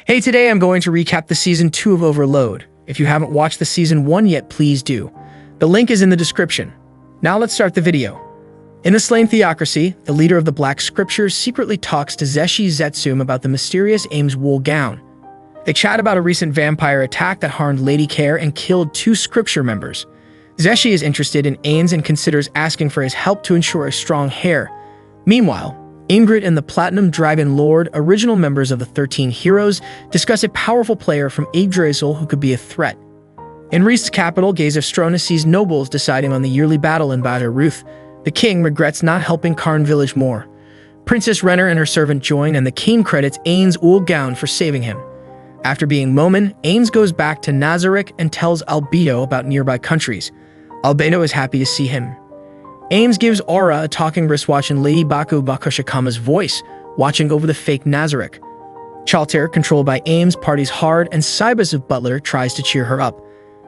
Hey, today I'm going to recap the Season 2 of Overload. If you haven't watched the Season 1 yet, please do. The link is in the description. Now let's start the video. In the Slain Theocracy, the leader of the Black Scriptures secretly talks to Zeshi Zetsum about the mysterious Ames wool gown. They chat about a recent vampire attack that harmed Lady Care and killed 2 Scripture members. Zeshi is interested in Ains and considers asking for his help to ensure a strong heir. Meanwhile, Ingrid and the Platinum Dragon Lord, original members of the 13 Heroes, discuss a powerful player from Yggdrasil who could be a threat. In Riest's capital, Gaze of Strona sees nobles deciding on the yearly battle in Bad Ruth. The king regrets not helping Karn village more. Princess Renner and her servant join, and the king credits Ains' wool gown for saving him. After being Momin, Ains goes back to Nazarick and tells Albedo about nearby countries. Albedo is happy to see him. Ames gives Aura a talking wristwatch in Lady Baku Bakushikama's voice, watching over the fake Nazarick. Chalter, controlled by Ames, parties hard, and Cybus of Butler tries to cheer her up.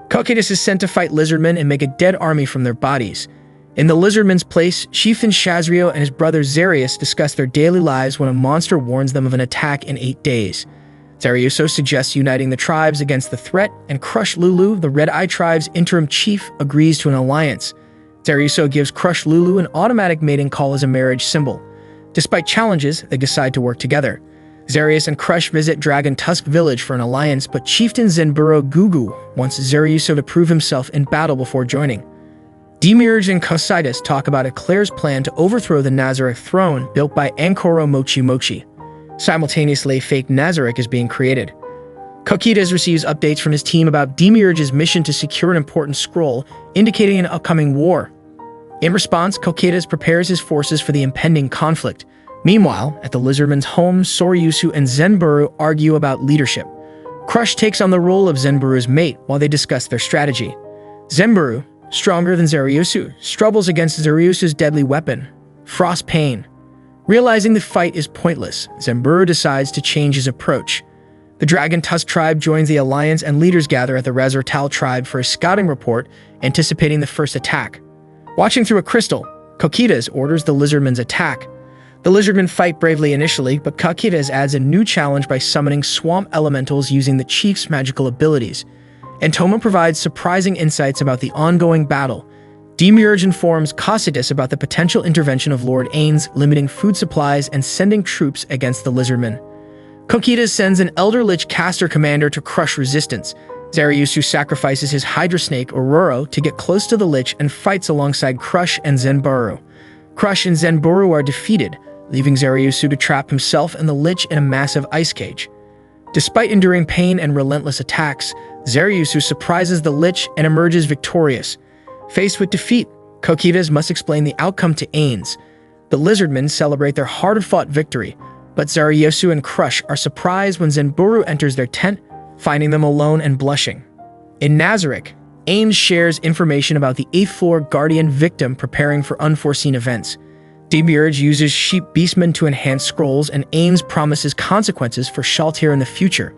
Cocytus is sent to fight Lizardmen and make a dead army from their bodies. In the Lizardmen's place, Chieftain Shazrio and his brother Zarius discuss their daily lives when a monster warns them of an attack in 8 days. Zariuso suggests uniting the tribes against the threat, and Crush Lulu, the Red Eye tribe's interim chief, agrees to an alliance. Zariuso gives Crush Lulu an automatic mating call as a marriage symbol. Despite challenges, they decide to work together. Zarius and Crush visit Dragon Tusk Village for an alliance, but Chieftain Zenburo Gugu wants Zariuso to prove himself in battle before joining. Demiurge and Cocytus talk about Eclair's plan to overthrow the Nazarick throne built by Ankoro Mochi Mochi. Simultaneously, a fake Nazarick is being created. Cocytus receives updates from his team about Demiurge's mission to secure an important scroll, indicating an upcoming war. In response, Cocytus prepares his forces for the impending conflict. Meanwhile, at the Lizardmen's home, Soryusu and Zenburu argue about leadership. Crush takes on the role of Zenburu's mate while they discuss their strategy. Zenburu, stronger than Zariusu, struggles against Zariusu's deadly weapon, Frost Pain. Realizing the fight is pointless, Zenburu decides to change his approach. The Dragon Tusk tribe joins the alliance, and leaders gather at the Razortal tribe for a scouting report, anticipating the first attack. Watching through a crystal, Cocytus orders the Lizardmen's attack. The Lizardmen fight bravely initially, but Cocytus adds a new challenge by summoning swamp elementals using the chief's magical abilities. Antoma provides surprising insights about the ongoing battle. Demiurge informs Cocytus about the potential intervention of Lord Ains, limiting food supplies and sending troops against the Lizardmen. Cocytus sends an Elder Lich caster commander to crush resistance. Zariusu sacrifices his Hydra Snake, Ororo, to get close to the Lich and fights alongside Crush and Zenburu. Crush and Zenburu are defeated, leaving Zariusu to trap himself and the Lich in a massive ice cage. Despite enduring pain and relentless attacks, Zariusu surprises the Lich and emerges victorious. Faced with defeat, Cocytus must explain the outcome to Ains. The Lizardmen celebrate their hard-fought victory, but Zariusu and Crush are surprised when Zenburu enters their tent, finding them alone and blushing. In Nazarick, Ains shares information about the 8th floor Guardian victim preparing for unforeseen events. Demiurge uses Sheep Beastmen to enhance scrolls, and Ains promises consequences for Shaltir in the future.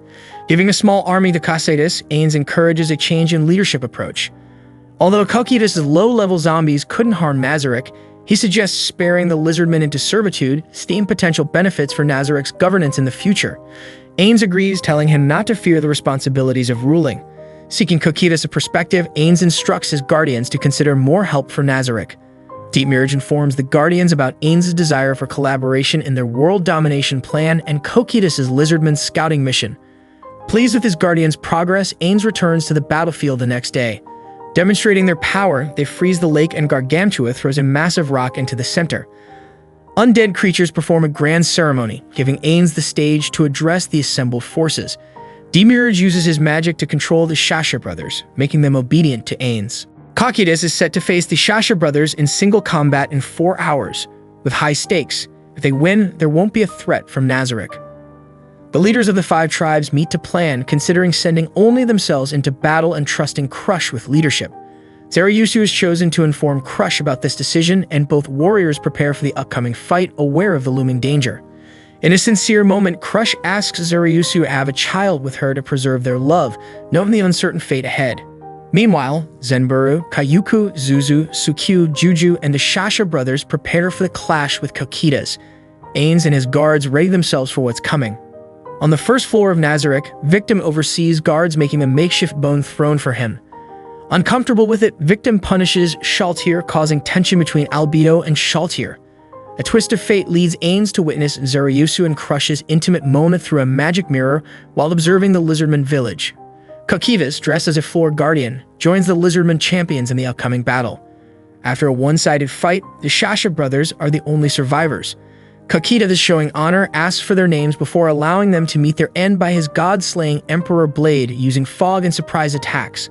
Giving a small army to Cocytus, Ains encourages a change in leadership approach. Although Cocytus' low-level zombies couldn't harm Nazarick, he suggests sparing the Lizardmen into servitude, seeing potential benefits for Nazarick's governance in the future. Ains agrees, telling him not to fear the responsibilities of ruling. Seeking Cocytus a perspective, Ains instructs his guardians to consider more help for Nazarick. Demiurge informs the guardians about Ains' desire for collaboration in their world domination plan and Cocytus' Lizardman scouting mission. Pleased with his guardians' progress, Ains returns to the battlefield the next day. Demonstrating their power, they freeze the lake, and Gargantua throws a massive rock into the center. Undead creatures perform a grand ceremony, giving Ains the stage to address the assembled forces. Demiurge uses his magic to control the Shasha brothers, making them obedient to Ains. Cocytus is set to face the Shasha brothers in single combat in 4 hours, with high stakes. If they win, there won't be a threat from Nazarick. The leaders of the 5 tribes meet to plan, considering sending only themselves into battle and trusting Crush with leadership. Zariusu is chosen to inform Crush about this decision, and both warriors prepare for the upcoming fight, aware of the looming danger. In a sincere moment, Crush asks Zariusu to have a child with her to preserve their love, knowing the uncertain fate ahead. Meanwhile, Zenburu, Kayuku, Zuzu, Sukyu, Juju, and the Shasha brothers prepare for the clash with Cocytus. Ains and his guards ready themselves for what's coming. On the first floor of Nazarick, Victim oversees guards making a makeshift bone throne for him. Uncomfortable with it, Victim punishes Shaltir, causing tension between Albedo and Shaltir. A twist of fate leads Ains to witness Zaryusu and Crush's intimate moment through a magic mirror while observing the Lizardman village. Kokivas, dressed as a floor guardian, joins the Lizardman champions in the upcoming battle. After a one-sided fight, the Shasha brothers are the only survivors. Kokivas, showing honor, asks for their names before allowing them to meet their end by his god-slaying Emperor Blade using fog and surprise attacks.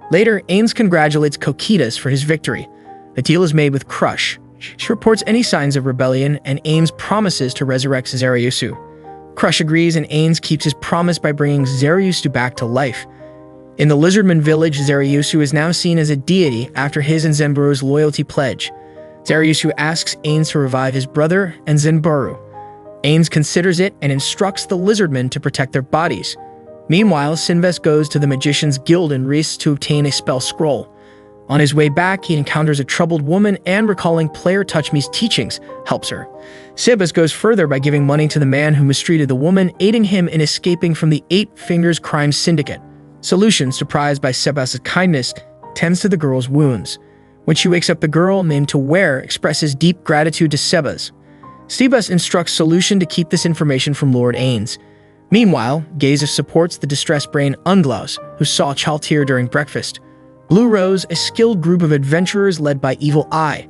Later, Ains congratulates Kokivas for his victory. The deal is made with Crush. She reports any signs of rebellion, and Ains promises to resurrect Zaryusu. Crush agrees, and Ains keeps his promise by bringing Zaryusu back to life. In the Lizardman village, Zaryusu is now seen as a deity after his and Zenburu's loyalty pledge. Zaryusu asks Ains to revive his brother and Zenburu. Ains considers it and instructs the Lizardmen to protect their bodies. Meanwhile, Sinves goes to the Magician's Guild in Reese to obtain a spell scroll. On his way back, he encounters a troubled woman and, recalling Player Touchme's teachings, helps her. Sibas goes further by giving money to the man who mistreated the woman, aiding him in escaping from the Eight Fingers crime syndicate. Solution, surprised by Sebas' kindness, tends to the girl's wounds. When she wakes up, the girl, named Taware, expresses deep gratitude to Sebas. Sebas instructs Solution to keep this information from Lord Ains. Meanwhile, Gaza supports the distressed brain Unglaus, who saw Chaltir during breakfast. Blue Rose, a skilled group of adventurers led by Evil Eye,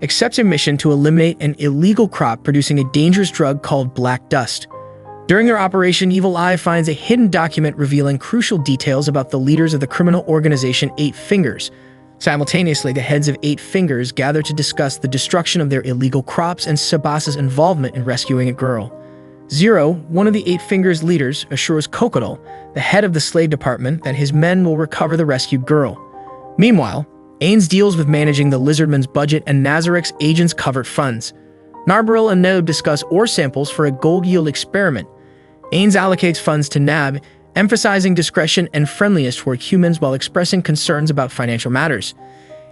accepts a mission to eliminate an illegal crop producing a dangerous drug called Black Dust. During their operation, Evil Eye finds a hidden document revealing crucial details about the leaders of the criminal organization Eight Fingers. Simultaneously, the heads of Eight Fingers gather to discuss the destruction of their illegal crops and Sebas' involvement in rescuing a girl. Zero, one of the Eight Fingers leaders, assures Kokodal, the head of the slave department, that his men will recover the rescued girl. Meanwhile, Ains deals with managing the Lizardman's budget and Nazarick's agents' covert funds. Narbaril and Nob discuss ore samples for a gold yield experiment. Ains allocates funds to Nab, emphasizing discretion and friendliness toward humans while expressing concerns about financial matters.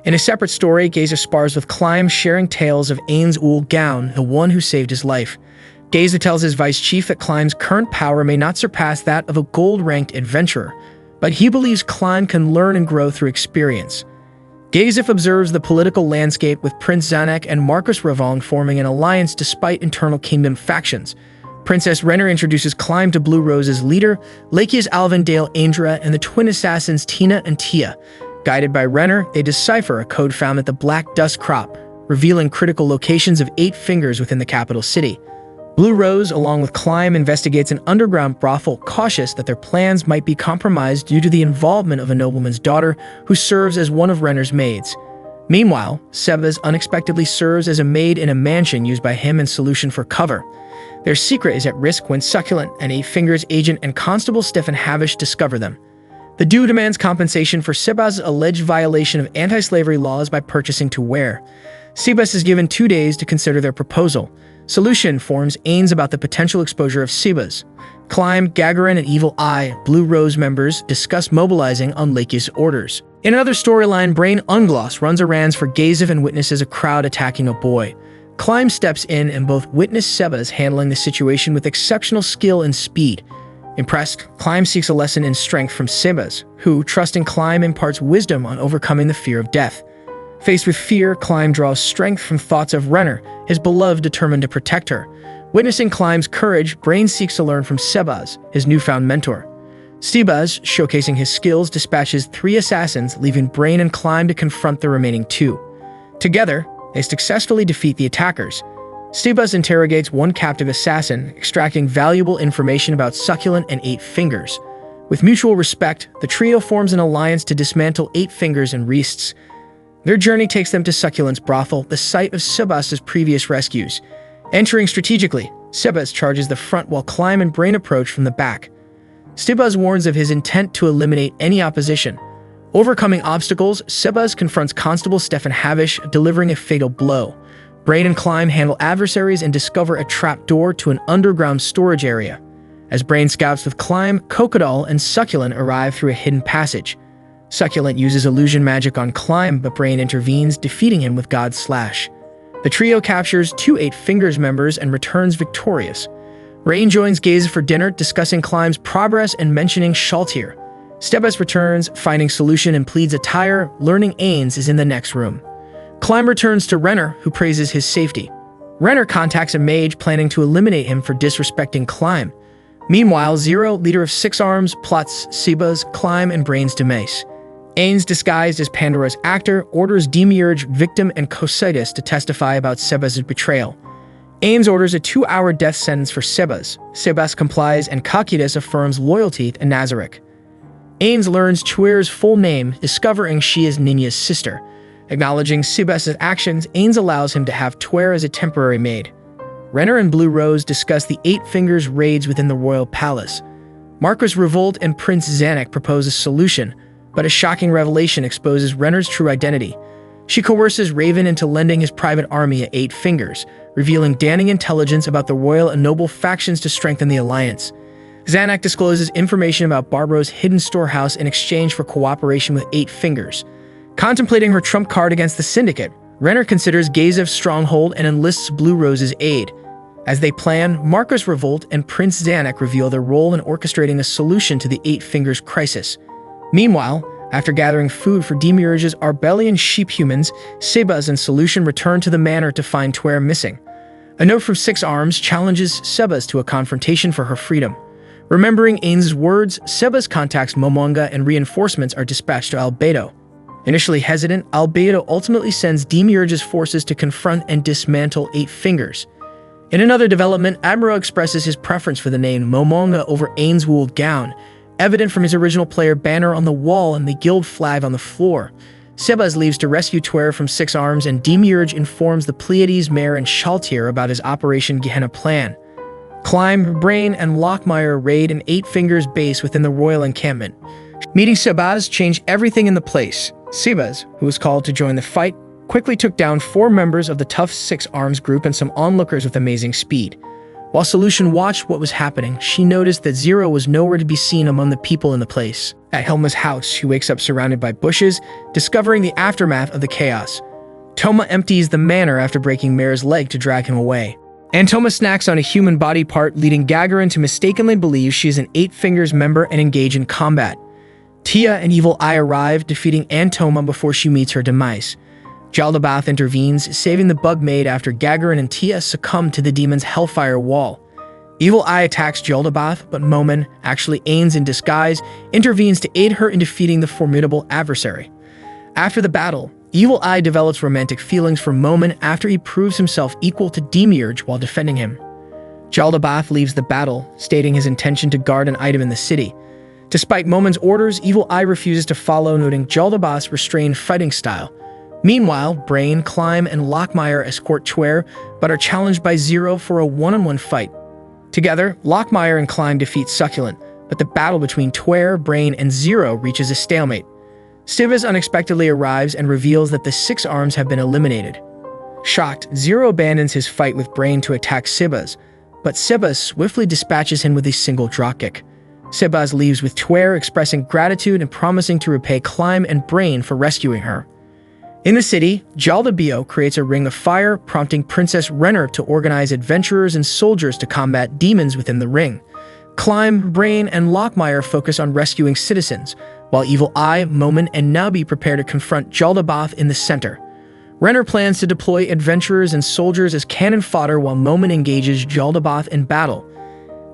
In a separate story, Gaza spars with Climb, sharing tales of Ains Ul Gown, the one who saved his life. Gaza tells his vice chief that Climb's current power may not surpass that of a gold-ranked adventurer, but he believes Climb can learn and grow through experience. Gazif observes the political landscape with Prince Zanek and Marcus Ravong forming an alliance despite internal kingdom factions. Princess Renner introduces Climb to Blue Rose's leader, Lakia's Alvendale Aindra, and the twin assassins Tina and Tia. Guided by Renner, they decipher a code found at the Black Dust Crop, revealing critical locations of Eight Fingers within the capital city. Blue Rose, along with Climb, investigates an underground brothel, cautious that their plans might be compromised due to the involvement of a nobleman's daughter who serves as one of Renner's maids. Meanwhile, Sebas unexpectedly serves as a maid in a mansion used by him and Solution for cover. Their secret is at risk when Succulent, an Eight Fingers agent, and Constable Stefan Havish discover them. The duo demands compensation for Sebas' alleged violation of anti-slavery laws by purchasing to wear. Sebas is given 2 days to consider their proposal. Solution informs Ains about the potential exposure of Sebas. Climb, Gagarin, and Evil Eye, Blue Rose members, discuss mobilizing on Lakia's orders. In another storyline, Brain Ungloss runs errands for Gaziv and witnesses a crowd attacking a boy. Climb steps in and both witness Sebas handling the situation with exceptional skill and speed. Impressed, Climb seeks a lesson in strength from Sebas, who, trusting Climb, imparts wisdom on overcoming the fear of death. Faced with fear, Climb draws strength from thoughts of Renner, his beloved determined to protect her. Witnessing Climb's courage, Brain seeks to learn from Sebas, his newfound mentor. Sebas, showcasing his skills, dispatches 3 assassins, leaving Brain and Climb to confront the remaining 2. Together, they successfully defeat the attackers. Sebas interrogates one captive assassin, extracting valuable information about Succulent and Eight Fingers. With mutual respect, the trio forms an alliance to dismantle Eight Fingers and Reests. Their journey takes them to Succulent's brothel, the site of Sebas' previous rescues. Entering strategically, Sebas charges the front while Climb and Brain approach from the back. Sebas warns of his intent to eliminate any opposition. Overcoming obstacles, Sebas confronts Constable Stefan Havish, delivering a fatal blow. Brain and Climb handle adversaries and discover a trapdoor to an underground storage area. As Brain scouts with Climb, Kokodal and Succulent arrive through a hidden passage. Succulent uses illusion magic on Climb, but Brain intervenes, defeating him with God Slash. The trio captures 2 Eight Fingers members and returns victorious. Rain joins Gaze for dinner, discussing Climb's progress and mentioning Shaltir. Sebas returns, finding solution and pleads attire, learning Ains is in the next room. Climb returns to Renner, who praises his safety. Renner contacts a mage, planning to eliminate him for disrespecting Climb. Meanwhile, Zero, leader of Six Arms, plots Sebas, Climb, and Brain's demise. Ains, disguised as Pandora's actor, orders Demiurge, Victim, and Cositus to testify about Sebas' betrayal. Ains orders a 2-hour death sentence for Sebas. Sebas complies, and Cocytus affirms loyalty to Nazarick. Ains learns Chuir's full name, discovering she is Ninya's sister. Acknowledging Sebas' actions, Ains allows him to have Chuir as a temporary maid. Renner and Blue Rose discuss the Eight Fingers raids within the royal palace. Marquis Revolt and Prince Zanuck propose a solution, but a shocking revelation exposes Renner's true identity. She coerces Raven into lending his private army at Eight Fingers, revealing damning intelligence about the royal and noble factions to strengthen the alliance. Zanuck discloses information about Barbro's hidden storehouse in exchange for cooperation with Eight Fingers. Contemplating her trump card against the Syndicate, Renner considers Gazev's stronghold and enlists Blue Rose's aid. As they plan, Marquis Revolt and Prince Zanuck reveal their role in orchestrating a solution to the Eight Fingers crisis. Meanwhile, after gathering food for Demiurge's Arbelian sheep-humans, Sebas and Solution return to the manor to find Chuir missing. A note from Six Arms challenges Sebas to a confrontation for her freedom. Remembering Ains' words, Sebas contacts Momonga and reinforcements are dispatched to Albedo. Initially hesitant, Albedo ultimately sends Demiurge's forces to confront and dismantle Eight Fingers. In another development, Admiral expresses his preference for the name Momonga over Ains' wooled gown, evident from his original player banner on the wall and the guild flag on the floor. Sebas leaves to rescue Chuir from Six Arms, and Demiurge informs the Pleiades Mayor and Shaltir about his Operation Gehenna plan. Climb, Brain, and Lockmire raid an Eight Fingers base within the royal encampment. Meeting Sebas changed everything in the place. Sebas, who was called to join the fight, quickly took down 4 members of the tough Six Arms group and some onlookers with amazing speed. While Solution watched what was happening, she noticed that Zero was nowhere to be seen among the people in the place. At Hilma's house, she wakes up surrounded by bushes, discovering the aftermath of the chaos. Toma empties the manor after breaking Mare's leg to drag him away. Antoma snacks on a human body part, leading Gagarin to mistakenly believe she is an Eight Fingers member and engage in combat. Tia and Evil Eye arrive, defeating Antoma before she meets her demise. Jaldabaoth intervenes, saving the bug maid after Gagarin and Tia succumb to the demon's Hellfire Wall. Evil Eye attacks Jaldabaoth, but Momin, actually Ains in disguise, intervenes to aid her in defeating the formidable adversary. After the battle, Evil Eye develops romantic feelings for Momin after he proves himself equal to Demiurge while defending him. Jaldabaoth leaves the battle, stating his intention to guard an item in the city. Despite Momin's orders, Evil Eye refuses to follow, noting Jaldabaoth's restrained fighting style. Meanwhile, Brain, Climb, and Lockmire escort Chuir, but are challenged by Zero for a one-on-one fight. Together, Lockmire and Climb defeat Succulent, but the battle between Chuir, Brain, and Zero reaches a stalemate. Sebas unexpectedly arrives and reveals that the Six Arms have been eliminated. Shocked, Zero abandons his fight with Brain to attack Sebas, but Sebas swiftly dispatches him with a single dropkick. Sebas leaves with Chuir, expressing gratitude and promising to repay Climb and Brain for rescuing her. In the city, Jaldabio creates a ring of fire, prompting Princess Renner to organize adventurers and soldiers to combat demons within the ring. Climb, Brain, and Lockmire focus on rescuing citizens, while Evil Eye, Momin, and Nabi prepare to confront Jaldabaoth in the center. Renner plans to deploy adventurers and soldiers as cannon fodder while Momin engages Jaldabaoth in battle.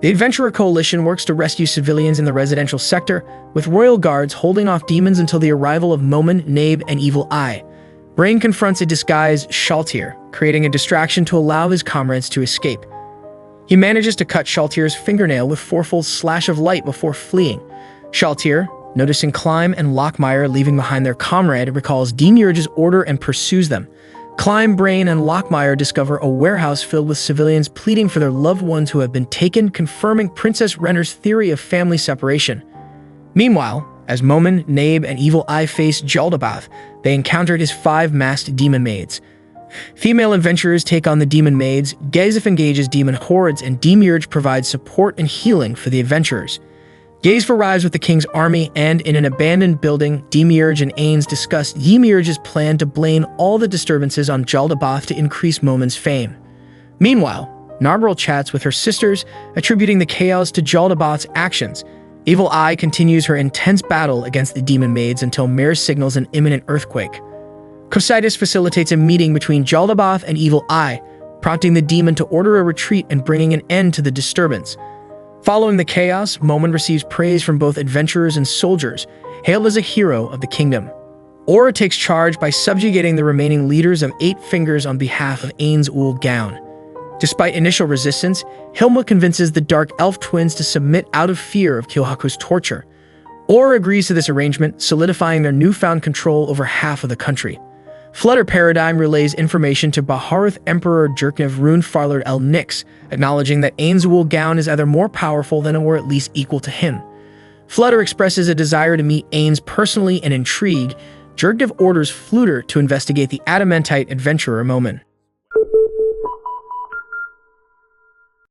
The Adventurer Coalition works to rescue civilians in the residential sector, with royal guards holding off demons until the arrival of Momin, Nabe, and Evil Eye. Brain confronts a disguised Shaltir, creating a distraction to allow his comrades to escape. He manages to cut Shaltir's fingernail with fourfold slash of light before fleeing. Shaltir, noticing Climb and Lockmire leaving behind their comrade, recalls Demiurge's order and pursues them. Climb, Brain, and Lockmire discover a warehouse filled with civilians pleading for their loved ones who have been taken, confirming Princess Renner's theory of family separation. Meanwhile, as Momin, Nabe, and Evil Eye face Jaldabaoth, they encountered his 5 masked demon maids. Female adventurers take on the demon maids, Gazef engages demon hordes, and Demiurge provides support and healing for the adventurers. Gazef arrives with the king's army, and in an abandoned building, Demiurge and Ains discuss Demiurge's plan to blame all the disturbances on Jaldabaoth to increase Momin's fame. Meanwhile, Narmerl chats with her sisters, attributing the chaos to Jaldabaoth's actions. Evil Eye continues her intense battle against the demon maids until Mare signals an imminent earthquake. Cositus facilitates a meeting between Jaldabaoth and Evil Eye, prompting the demon to order a retreat and bringing an end to the disturbance. Following the chaos, Momon receives praise from both adventurers and soldiers, hailed as a hero of the kingdom. Aura takes charge by subjugating the remaining leaders of Eight Fingers on behalf of Ain's Ul Gown. Despite initial resistance, Hilma convinces the Dark Elf twins to submit out of fear of Kyohaku's torture. Aura agrees to this arrangement, solidifying their newfound control over half of the country. Flutter Paradigm relays information to Baharth Emperor Jerknev Rune Farlard El Nix, acknowledging that Ain's Ul Gown is either more powerful than or at least equal to him. Flutter expresses a desire to meet Ains personally and intrigued. Jerknev orders Flutter to investigate the adamantite adventurer Momon.